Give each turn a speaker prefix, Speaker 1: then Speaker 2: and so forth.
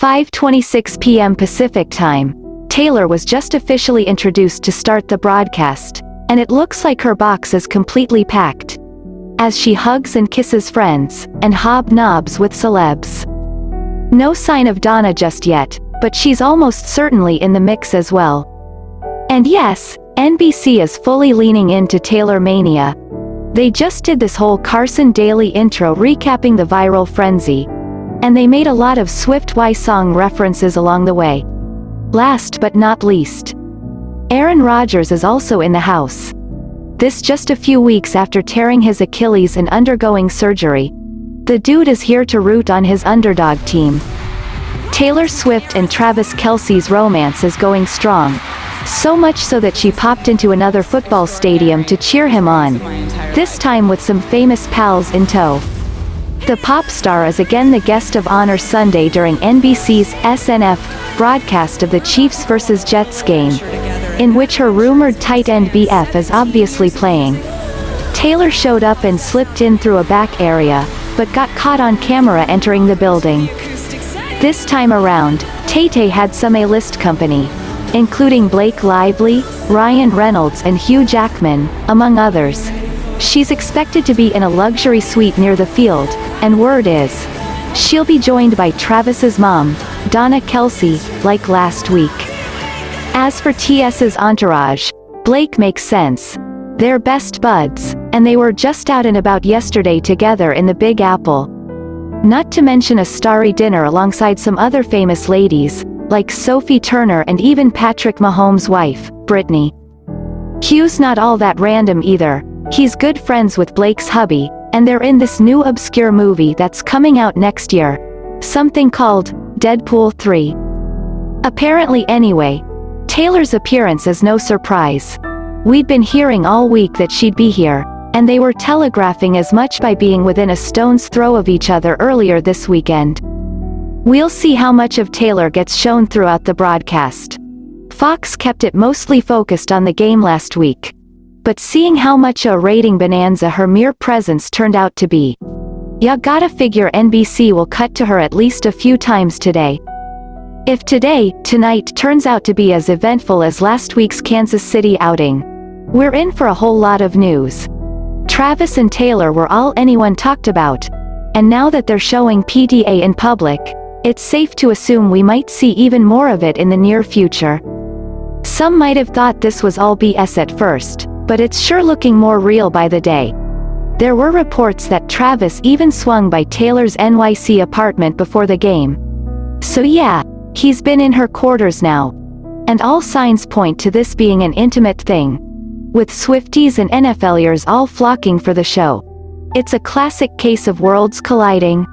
Speaker 1: 5:26 p.m. Pacific Time, Taylor was just officially introduced to start the broadcast, and it looks like her box is completely packed, as she hugs and kisses friends, and hobnobs with celebs. No sign of Donna just yet, but she's almost certainly in the mix as well. And yes, NBC is fully leaning into Taylor Mania. They just did this whole Carson Daly intro recapping the viral frenzy, and they made a lot of Swift Y song references along the way. Last but not least, Aaron Rodgers is also in the house. This just a few weeks after tearing his Achilles and undergoing surgery. The dude is here to root on his underdog team. Taylor Swift and Travis Kelce's romance is going strong, so much so that she popped into another football stadium to cheer him on, this time with some famous pals in tow. The pop star is again the guest of honor Sunday during NBC's SNF broadcast of the Chiefs vs. Jets game, in which her rumored tight end BF is obviously playing. Taylor showed up and slipped in through a back area, but got caught on camera entering the building. This time around, Tay-Tay had some A-list company, including Blake Lively, Ryan Reynolds and Hugh Jackman, among others. She's expected to be in a luxury suite near the field, and word is, she'll be joined by Travis's mom, Donna Kelce, like last week. As for TS's entourage, Blake makes sense. They're best buds, and they were just out and about yesterday together in the Big Apple. Not to mention a starry dinner alongside some other famous ladies, like Sophie Turner and even Patrick Mahomes' wife, Brittany. Hugh's not all that random either. He's good friends with Blake's hubby, and they're in this new obscure movie that's coming out next year. Something called Deadpool 3. Apparently anyway, Taylor's appearance is no surprise. We'd been hearing all week that she'd be here, and they were telegraphing as much by being within a stone's throw of each other earlier this weekend. We'll see how much of Taylor gets shown throughout the broadcast. Fox kept it mostly focused on the game last week, but seeing how much a rating bonanza her mere presence turned out to be, ya gotta figure NBC will cut to her at least a few times today. If tonight turns out to be as eventful as last week's Kansas City outing, we're in for a whole lot of news. Travis and Taylor were all anyone talked about, and now that they're showing PDA in public, it's safe to assume we might see even more of it in the near future. Some might have thought this was all BS at first, but it's sure looking more real by the day. There were reports that Travis even swung by Taylor's NYC apartment before the game. So yeah, he's been in her quarters now. And all signs point to this being an intimate thing, with Swifties and NFLers all flocking for the show. It's a classic case of worlds colliding.